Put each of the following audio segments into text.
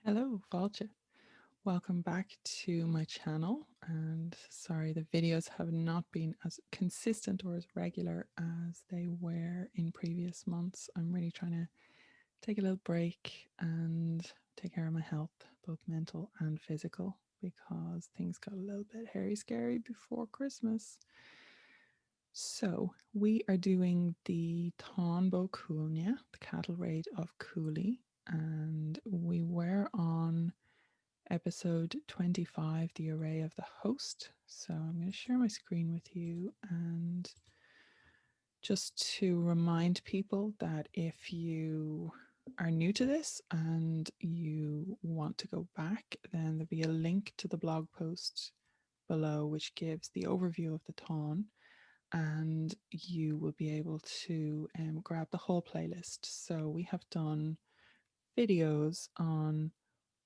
Hello, Valcha. Welcome back to my channel. And sorry, the videos have not been as consistent or as regular as they were in previous months. I'm really trying to take a little break and take care of my health, both mental and physical, because things got a little bit hairy scary before Christmas. So we are doing the Táin Cuailgne, the cattle raid of Cooley, and we were on episode 25, the array of the host. So I'm going to share my screen with you, and just to remind people that if you are new to this and you want to go back, then there'll be a link to the blog post below which gives the overview of the Táin, and you will be able to grab the whole playlist. So we have done videos on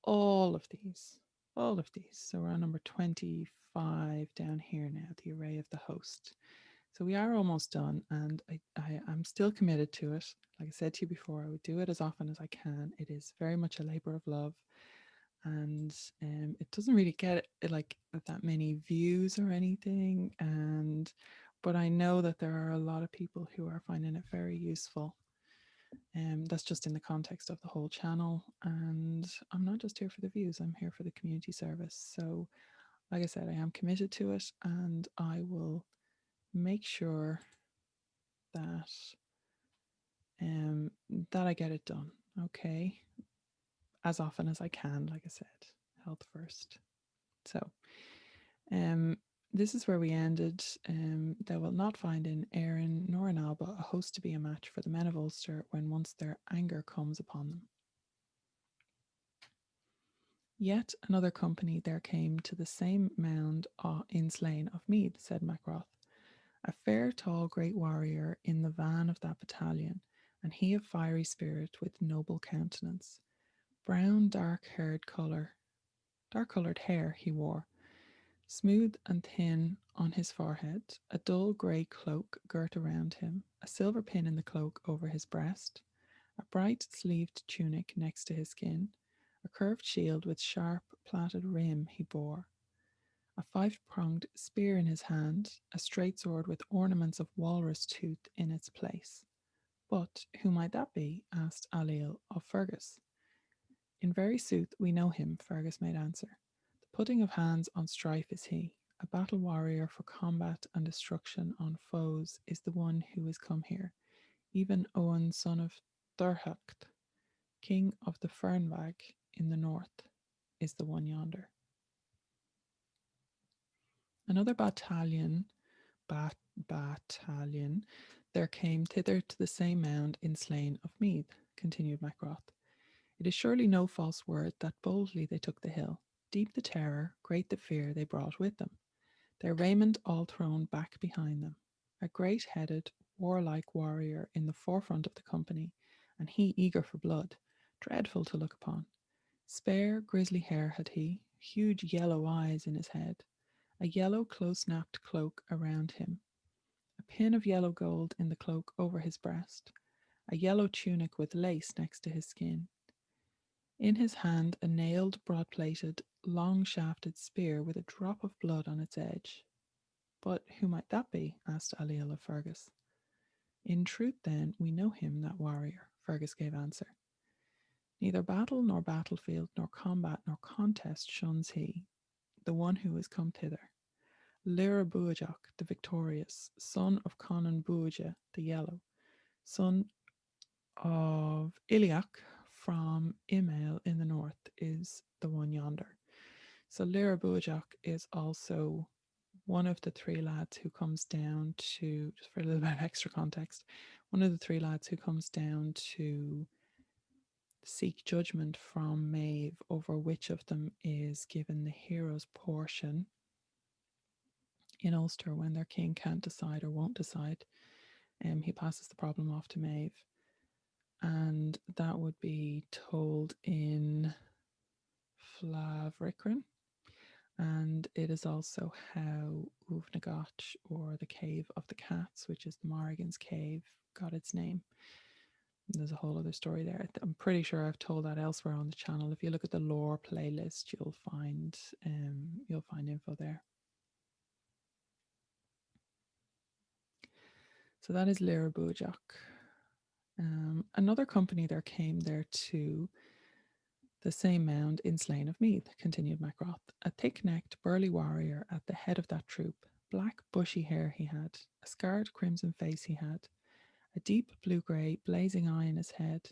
all of these, all of these. So we're on number 25 down here now, the array of the host. So we are almost done, and I'm still committed to it. Like I said to you before, I would do it as often as I can. It is very much a labor of love, and it doesn't really get like that many views or anything. But I know that there are a lot of people who are finding it very useful. That's just in the context of the whole channel. And I'm not just here for the views, I'm here for the community service. So, like I said, I am committed to it, and I will make sure that that I get it done. Okay. As often as I can, like I said, health first. So, um, this is where we ended. They will not find in Erin nor in Alba a host to be a match for the men of Ulster when once their anger comes upon them. Yet another company there came to the same mound in Slane of Meath, said Macroth, a fair, tall, great warrior in the van of that battalion, and he of fiery spirit with noble countenance. Brown, dark-coloured hair he wore, smooth and thin on his forehead, a dull grey cloak girt around him, a silver pin in the cloak over his breast, a bright-sleeved tunic next to his skin, a curved shield with sharp, plaited rim he bore, a five-pronged spear in his hand, a straight sword with ornaments of walrus tooth in its place. But who might that be? Asked Ailill of Fergus. In very sooth we know him, Fergus made answer. The putting of hands on strife is he. A battle warrior for combat and destruction on foes is the one who is come here. Even Owen, son of Thurhacht, king of the Fernbag in the north, is the one yonder. Another battalion, there came thither to the same mound in Slane of Meath, continued Macroth. It is surely no false word that boldly they took the hill. Deep the terror, great the fear they brought with them. Their raiment all thrown back behind them. A great-headed, warlike warrior in the forefront of the company, and he eager for blood, dreadful to look upon. Spare, grisly hair had he, huge yellow eyes in his head, a yellow close-napped cloak around him, a pin of yellow gold in the cloak over his breast, a yellow tunic with lace next to his skin. In his hand a nailed, broad-plated, long-shafted spear with a drop of blood on its edge. But who might that be? Asked Ailill of Fergus. In truth, then, we know him, that warrior, Fergus gave answer. Neither battle nor battlefield nor combat nor contest shuns he, the one who is come thither. Lora the victorious, son of Conan Buaja the yellow, son of Iliac from Imail in the north, is the one yonder. So Lora is also one of the three lads who comes down to, just for a little bit of extra context, one of the three lads who comes down to seek judgment from Maeve over which of them is given the hero's portion in Ulster when their king can't decide or won't decide. He passes the problem off to Maeve, and that would be told in Flavricran, and it is also how Uvnagat, or the Cave of the Cats, which is the Mórrígan's cave, got its name. There's a whole other story there. I'm pretty sure I've told that elsewhere on the channel. If you look at the lore playlist, you'll find info there. So that is Lira Bujak. Another company there came there to the same mound in Slain of Meath, continued Macroth. A thick-necked, burly warrior at the head of that troop. Black, bushy hair he had, a scarred crimson face he had, a deep blue-grey, blazing eye in his head,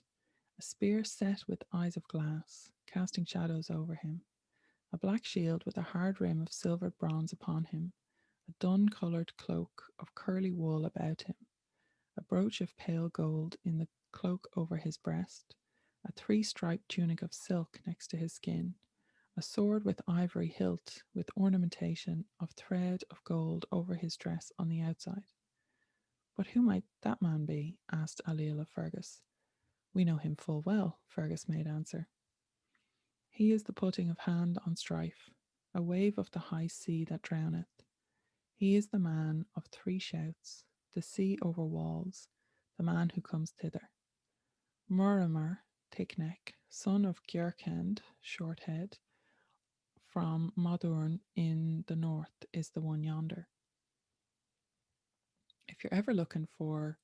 a spear set with eyes of glass, casting shadows over him, a black shield with a hard rim of silvered bronze upon him, a dun-coloured cloak of curly wool about him, a brooch of pale gold in the cloak over his breast, a three-striped tunic of silk next to his skin, a sword with ivory hilt with ornamentation of thread of gold over his dress on the outside. But who might that man be? Asked Ailill of Fergus. We know him full well, Fergus made answer. He is the putting of hand on strife, a wave of the high sea that drowneth. He is the man of three shouts, the sea over walls, the man who comes thither. Murrimer, thick-neck, son of Gyrkend, short-head, from Modurn in the north is the one yonder. If you're ever looking for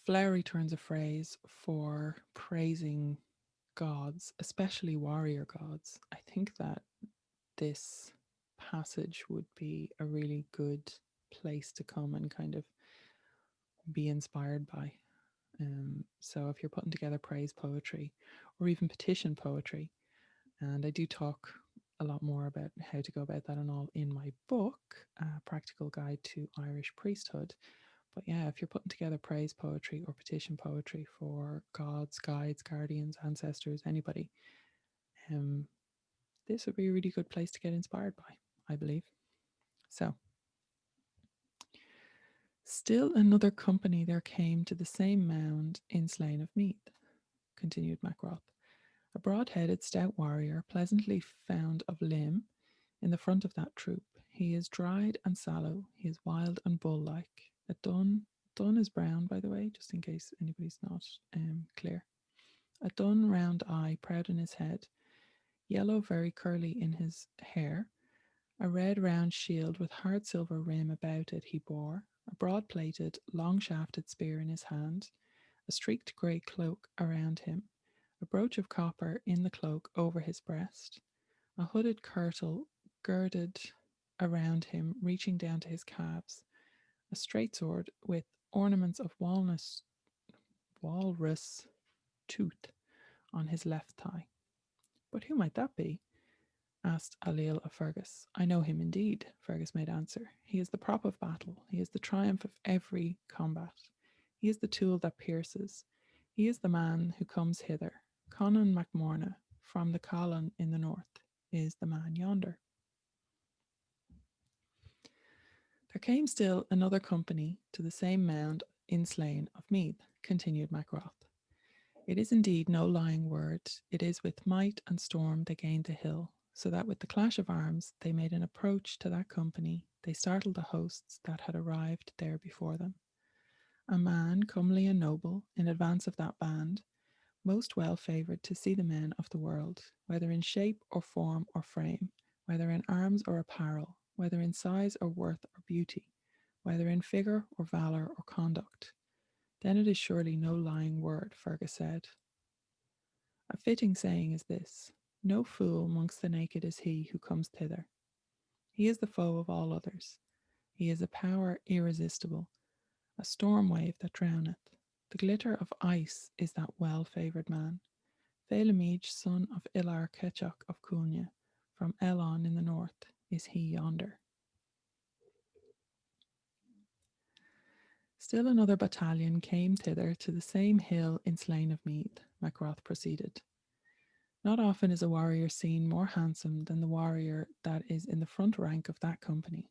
flowery turns of phrase for praising gods, especially warrior gods, I think that this passage would be a really good place to come and kind of be inspired by. So if you're putting together praise poetry or even petition poetry, and I do talk a lot more about how to go about that and all in my book, Practical Guide to Irish Priesthood. But yeah, if you're putting together praise poetry or petition poetry for gods, guides, guardians, ancestors, anybody, this would be a really good place to get inspired by, I believe. So, still another company there came to the same mound in Slain of Meath, continued Macroth. A broad-headed, stout warrior, pleasantly found of limb, in the front of that troop. He is dried and sallow. He is wild and bull-like. A dun is brown, by the way, just in case anybody's not clear. A dun round eye, proud in his head. Yellow, very curly in his hair. A red round shield with hard silver rim about it he bore. A broad-plated, long-shafted spear in his hand. A streaked grey cloak around him. A brooch of copper in the cloak over his breast. A hooded kirtle girded around him, reaching down to his calves, a straight sword with ornaments of walrus tooth on his left thigh. But who might that be? Asked Ailill of Fergus. I know him indeed, Fergus made answer. He is the prop of battle. He is the triumph of every combat. He is the tool that pierces. He is the man who comes hither. Conan MacMorna, from the Callan in the north, is the man yonder. There came still another company to the same mound in Slain of Meath, continued Macroth. It is indeed no lying word. It is with might and storm they gained the hill, so that with the clash of arms they made an approach to that company. They startled the hosts that had arrived there before them. A man, comely and noble, in advance of that band, most well favoured to see the men of the world, whether in shape or form or frame, whether in arms or apparel, whether in size or worth or beauty, whether in figure or valour or conduct. Then it is surely no lying word, Fergus said. A fitting saying is this: no fool amongst the naked is he who comes thither. He is the foe of all others. He is a power irresistible, a storm wave that drowneth. The glitter of ice is that well-favoured man. Phalamege, son of Ilar Ketchok of Cuailgne, from Elon in the north, is he yonder. Still another battalion came thither to the same hill in Slain of Meath, Macroth proceeded. Not often is a warrior seen more handsome than the warrior that is in the front rank of that company.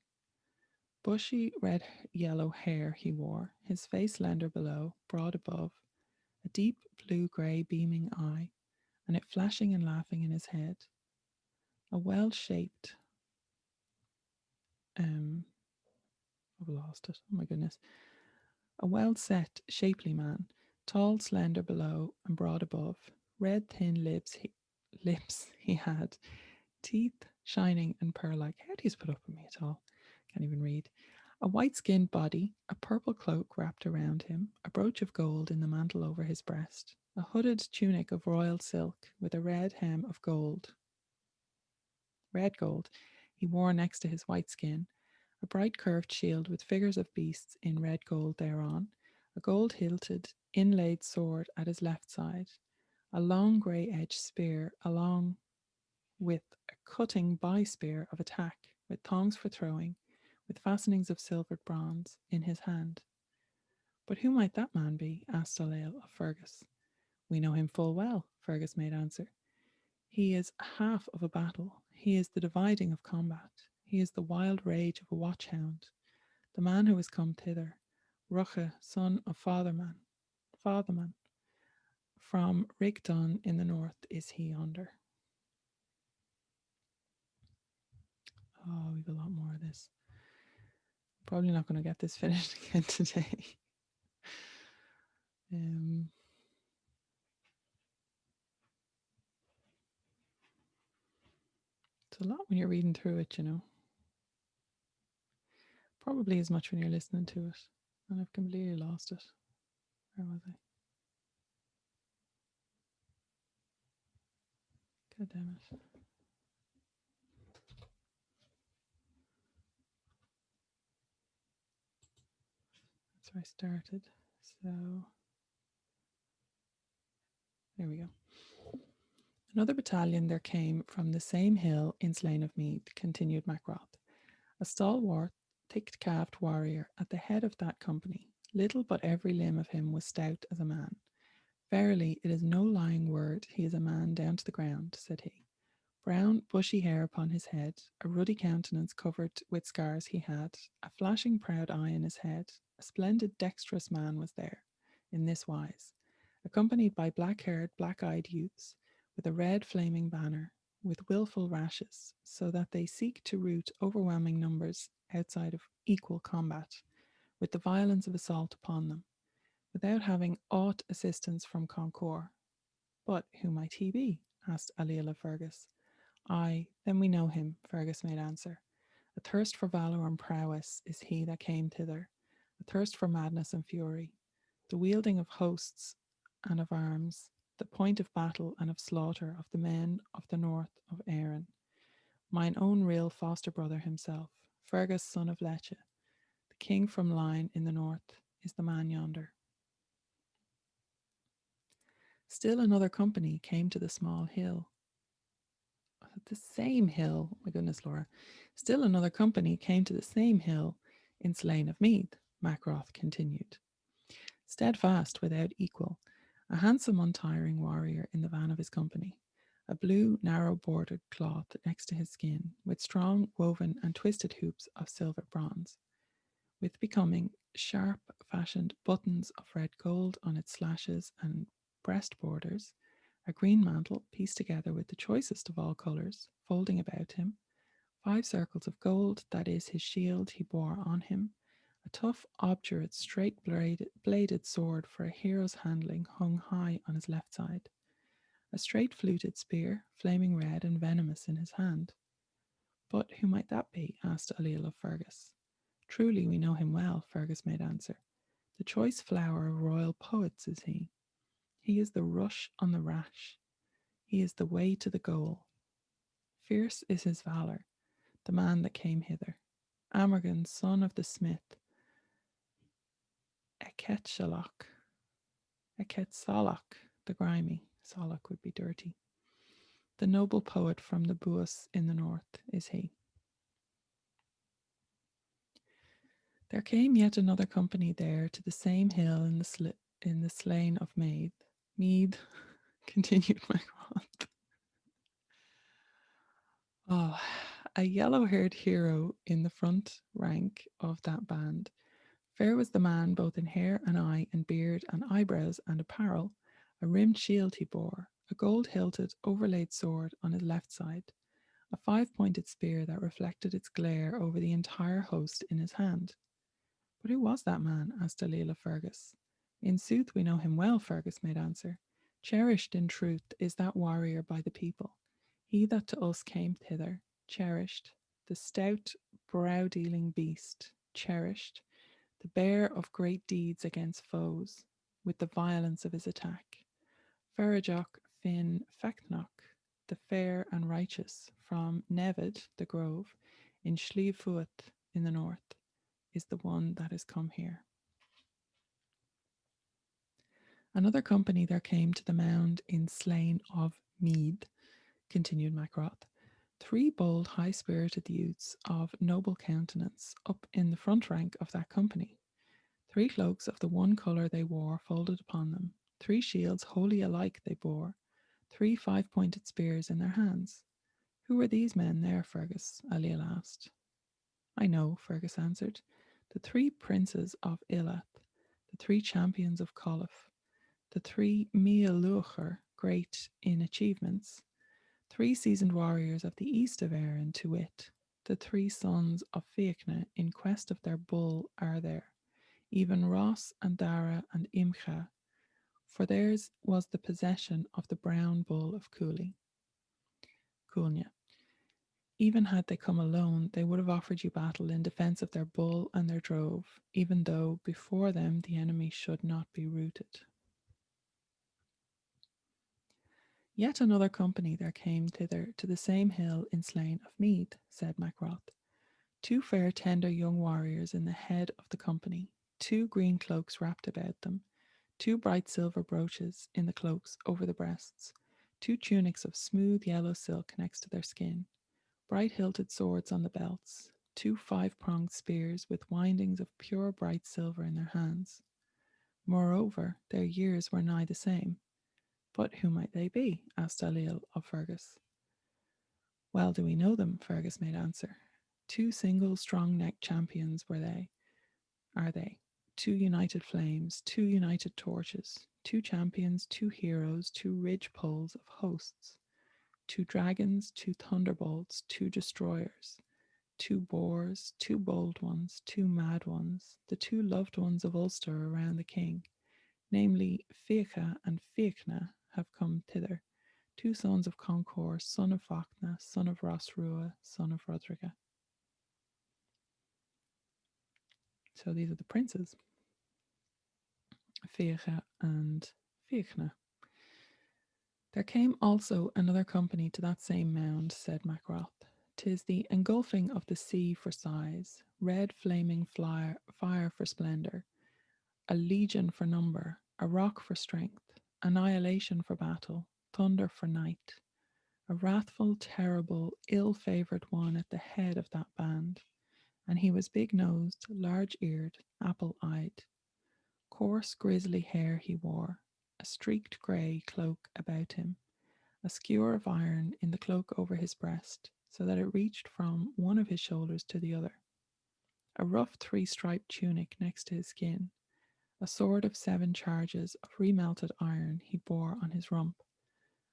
Bushy red-yellow hair he wore, his face slender below, broad above, a deep blue-grey beaming eye, and it flashing and laughing in his head. A well-shaped, I've lost it, oh my goodness. A well-set, shapely man, tall, slender below and broad above, red, thin lips he had, teeth shining and pearl-like. How do you put up with me at all? Can't even read. A white-skinned body, a purple cloak wrapped around him, a brooch of gold in the mantle over his breast, a hooded tunic of royal silk with a red hem of red gold, he wore next to his white skin, a bright curved shield with figures of beasts in red gold thereon, a gold hilted, inlaid sword at his left side, a long grey edged spear along with a cutting by spear of attack, with thongs for throwing, with fastenings of silvered bronze, in his hand. But who might that man be? Asked Ailill of Fergus. We know him full well, Fergus made answer. He is half of a battle. He is the dividing of combat. He is the wild rage of a watch-hound. The man who has come thither, Rucha, son of Fatherman, from Rigdon in the north is he yonder. Oh, we've a lot more of this. Probably not going to get this finished again today. It's a lot when you're reading through it, you know. Probably as much when you're listening to it. And I've completely lost it. Where was I? God damn it. That's where I started. So there we go. Another battalion there came from the same hill in Slane of Meath, continued Macroth. A stalwart, thick-calved warrior at the head of that company. Little but every limb of him was stout as a man. Verily, it is no lying word, he is a man down to the ground, said he. Brown, bushy hair upon his head, a ruddy countenance covered with scars he had, a flashing proud eye in his head. A splendid dexterous man was there, in this wise, accompanied by black-haired, black-eyed youths, with a red flaming banner, with wilful rashes, so that they seek to root overwhelming numbers outside of equal combat, with the violence of assault upon them, without having aught assistance from concour. But who might he be? Asked Ailill of Fergus. Ay, then we know him, Fergus made answer. A thirst for valour and prowess is he that came thither, a thirst for madness and fury, the wielding of hosts and of arms, the point of battle and of slaughter of the men of the north of Erin. Mine own real foster brother himself, Fergus son of Lecce, the king from Lyne in the north, is the man yonder. Still another company came to the small hill. The same hill, my goodness, Laura. Still another company came to the same hill in Slane of Meath, Macroth continued. Steadfast without equal, a handsome untiring warrior in the van of his company, a blue narrow bordered cloth next to his skin, with strong woven and twisted hoops of silver bronze, with becoming sharp fashioned buttons of red gold on its slashes and breast borders, a green mantle pieced together with the choicest of all colours, folding about him, 5 circles of gold, that is his shield he bore on him, a tough, obdurate, straight-bladed sword for a hero's handling hung high on his left side, a straight-fluted spear, flaming red and venomous in his hand. But who might that be? Asked Ailill of Fergus. Truly we know him well, Fergus made answer. The choice flower of royal poets is he. He is the rush on the rash. He is the way to the goal. Fierce is his valour, the man that came hither. Amergan, son of the smith, Eketsalach, the grimy, Salach would be dirty. The noble poet from the Buas in the north is he. There came yet another company there to the same hill in the Slane of Meath, continued Macroth. Oh, a yellow-haired hero in the front rank of that band. Fair was the man both in hair and eye and beard and eyebrows and apparel. A rimmed shield he bore, a gold-hilted, overlaid sword on his left side, a 5-pointed spear that reflected its glare over the entire host in his hand. But who was that man? Asked Dalila of Fergus. In sooth, we know him well, Fergus made answer. Cherished in truth is that warrior by the people. He that to us came thither, cherished, the stout, brow-dealing beast, cherished, the bear of great deeds against foes, with the violence of his attack. Ferrajoch fin Fecnoch, the fair and righteous, from Nevid, the grove, in Slieve in the north, is the one that is come here. Another company there came to the mound in slain of Mead, continued Macroth. 3 bold, high-spirited youths of noble countenance up in the front rank of that company. 3 cloaks of the one colour they wore folded upon them. 3 shields wholly alike they bore. 3 5-pointed spears in their hands. Who were these men there, Fergus? Ailill asked. I know, Fergus answered. The 3 princes of Ilath, the 3 champions of Colif, the 3 Míl Luachar, great in achievements, 3 seasoned warriors of the east of Erin, to wit, the 3 sons of Cuailgne in quest of their bull are there, even Ross and Dara and Imcha, for theirs was the possession of the brown bull of Cooley. Cuailgne. Even had they come alone, they would have offered you battle in defence of their bull and their drove, even though before them the enemy should not be routed. Yet another company there came thither to the same hill in slain of Mead, said Macroth. 2 fair tender young warriors in the head of the company, 2 green cloaks wrapped about them, 2 bright silver brooches in the cloaks over the breasts, 2 tunics of smooth yellow silk next to their skin, bright hilted swords on the belts, 2 5-pronged spears with windings of pure bright silver in their hands. Moreover, their years were nigh the same. But who might they be? Asked Ailill of Fergus. Well do we know them, Fergus made answer. 2 single strong-necked champions are they. 2 united flames, 2 united torches, 2 champions, 2 heroes, 2 ridge poles of hosts, 2 dragons, 2 thunderbolts, 2 destroyers, 2 boars, 2 bold ones, 2 mad ones, the 2 loved ones of Ulster around the king, namely Fiacha and Fiachna, have come thither, 2 sons of Concord, son of Fachna, son of Rosrua, son of Rodriga. So these are the princes, Fiacha and Fiachna. There came also another company to that same mound, said Macroth. 'Tis the engulfing of the sea for size, red flaming fire for splendour, a legion for number, a rock for strength, annihilation for battle, thunder for night, a wrathful, terrible, ill-favoured one at the head of that band, and he was big-nosed, large-eared, apple-eyed. Coarse, grisly hair he wore, a streaked grey cloak about him, a skewer of iron in the cloak over his breast, so that it reached from one of his shoulders to the other, a rough 3-striped tunic next to his skin, a sword of 7 charges of remelted iron he bore on his rump,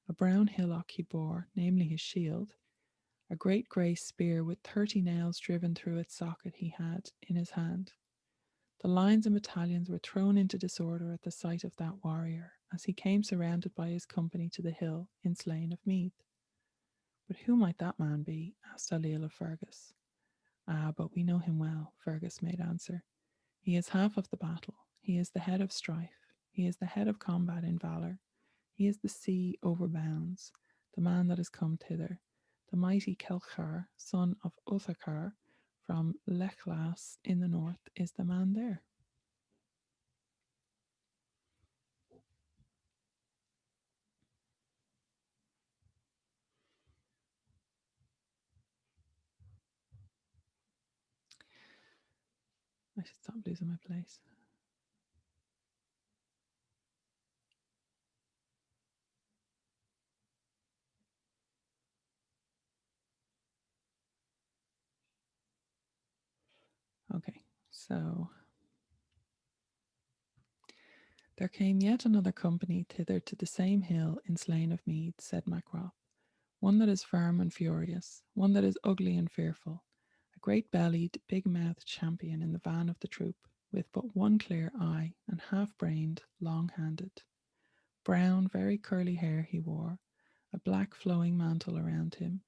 a brown hillock he bore, namely his shield, a great grey spear with 30 nails driven through its socket he had in his hand. The lines and battalions were thrown into disorder at the sight of that warrior, as he came surrounded by his company to the hill in slain of Meath. But who might that man be? Asked Ailill of Fergus. Ah, but we know him well, Fergus made answer. He is half of the battle. He is the head of strife. He is the head of combat in valour. He is the sea over bounds, the man that has come thither, the mighty Celchar, son of Uthachar, from Lechlas in the north, is the man there. I should stop losing my place. Okay, so there came yet another company thither to the same hill in slain of Mead, said Macroth, one that is firm and furious, one that is ugly and fearful, a great-bellied, big-mouthed champion in the van of the troop. with but one clear eye and half-brained, long-handed. Brown, very curly hair he wore, a black flowing mantle around him,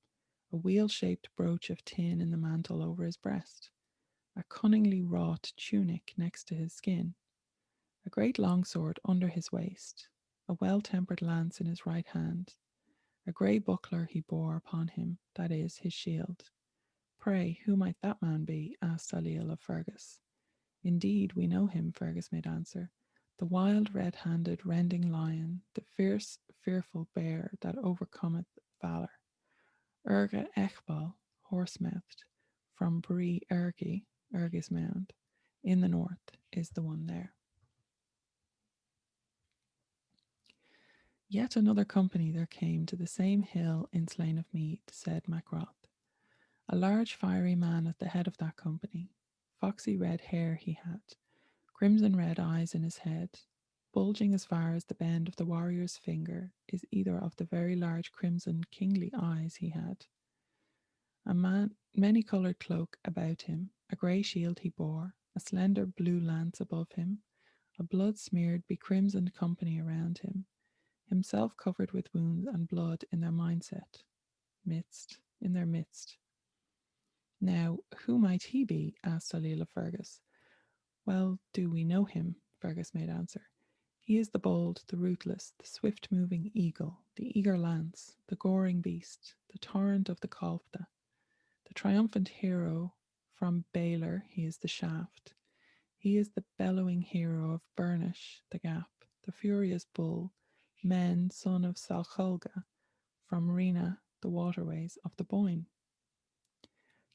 a wheel-shaped brooch of tin in the mantle over his breast, a cunningly wrought tunic next to his skin, a great longsword under his waist, a well-tempered lance in his right hand, a grey buckler he bore upon him, that is, his shield. Pray, who might that man be? Asked Ailill of Fergus. Indeed, we know him, Fergus made answer. The wild, red-handed, rending lion, the fierce, fearful bear that overcometh valour. Urga Echbal, horse-mouthed, from Bree Ergi, Ergi's mound, in the north, is the one there. Yet another company there came to the same hill in Slain of Mead, said Macroth. A large fiery man at the head of that company. Foxy red hair he had, crimson red eyes in his head, bulging as far as the bend of the warrior's finger is either of the very large crimson kingly eyes he had. A many-coloured cloak about him, a grey shield he bore, a slender blue lance above him, a blood-smeared, becrimsoned company around him, himself covered with wounds and blood in their midst. Now, who might he be? Asked Ailill of Fergus. Well, do we know him? Fergus made answer. He is the bold, the ruthless, the swift-moving eagle, the eager lance, the goring beast, the torrent of the Calfta, the triumphant hero from Baelor. He is the shaft. He is the bellowing hero of Burnish, the gap, the furious bull, Men, son of Salcholga, from Rena, the waterways of the Boyne.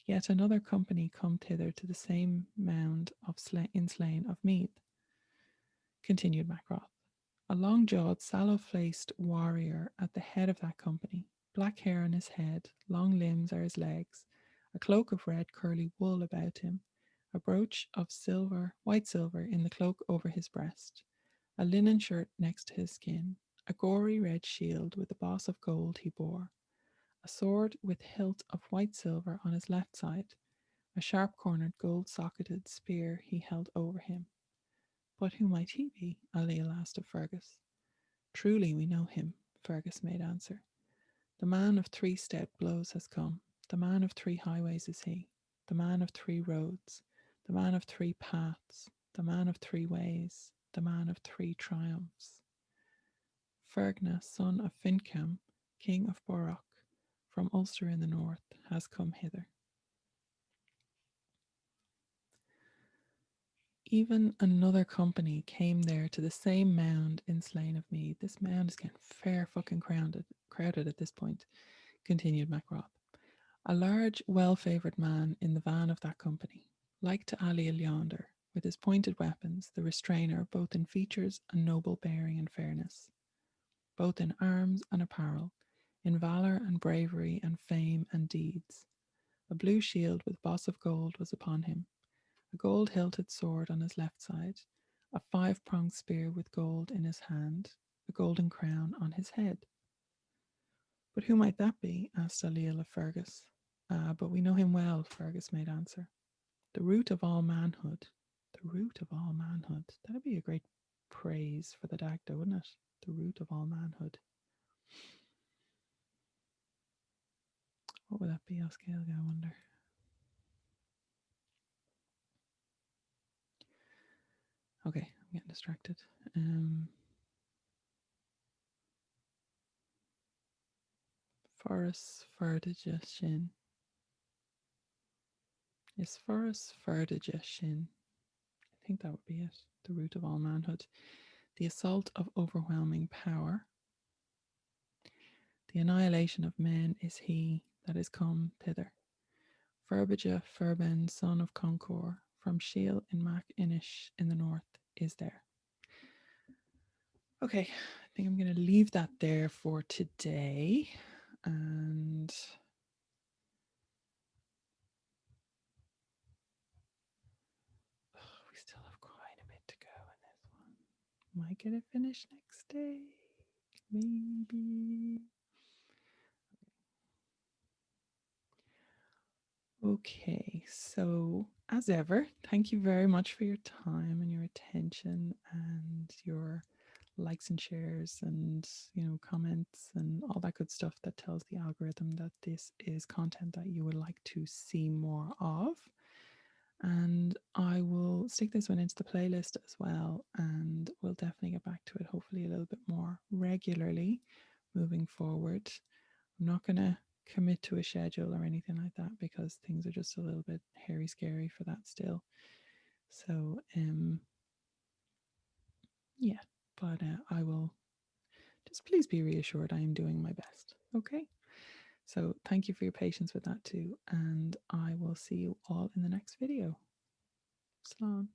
Yet another company come thither to the same mound of in Slain of Meath, continued Macroth. A long-jawed, sallow-faced warrior at the head of that company, black hair on his head, long limbs are his legs, a cloak of red curly wool about him, a brooch of white silver in the cloak over his breast, a linen shirt next to his skin, a gory red shield with a boss of gold he bore, a sword with hilt of white silver on his left side, a sharp-cornered gold-socketed spear he held over him. But who might he be? Ailill asked of Fergus. Truly we know him, Fergus made answer. The man of 3 stout blows has come. The man of 3 highways is he. The man of 3 roads. The man of 3 paths. The man of 3 ways. The man of 3 triumphs. Fergna, son of Fincam, king of Borok, from Ulster in the north, has come hither. Even another company came there to the same mound in Slain of Mead. This mound is getting fair fucking crowded at this point, continued Macroth. A large, well-favoured man in the van of that company, like to Ailill yonder, with his pointed weapons, the restrainer both in features and noble bearing and fairness, both in arms and apparel, in valour and bravery and fame and deeds. A blue shield with boss of gold was upon him, a gold-hilted sword on his left side, a 5-pronged spear with gold in his hand, a golden crown on his head. But who might that be? Asked Ailill of Fergus. But we know him well, Fergus made answer. The root of all manhood. The root of all manhood. That'd be a great praise for the Dagda, wouldn't it? The root of all manhood. What would that be, Oscailga, I wonder? Okay, I'm getting distracted. Forras Ferdige Shin. Is Forras Ferdige Shin. I think that would be it. The root of all manhood. The assault of overwhelming power. The annihilation of men is he that is come thither. Furbija Furben, son of Concor, from Shiel in Mac Inish in the north, is there. Okay, I think I'm going to leave that there for today. And we still have quite a bit to go in this one. Might get it finished next day. Maybe. Okay, so as ever, thank you very much for your time and your attention and your likes and shares and comments and all that good stuff that tells the algorithm that this is content that you would like to see more of. And I will stick this one into the playlist as well, and we'll definitely get back to it hopefully a little bit more regularly moving forward. I'm not going to commit to a schedule or anything like that because things are just a little bit hairy scary for that still. So yeah, but I will just please be reassured I am doing my best. Okay, so thank you for your patience with that too, and I will see you all in the next video. Slán.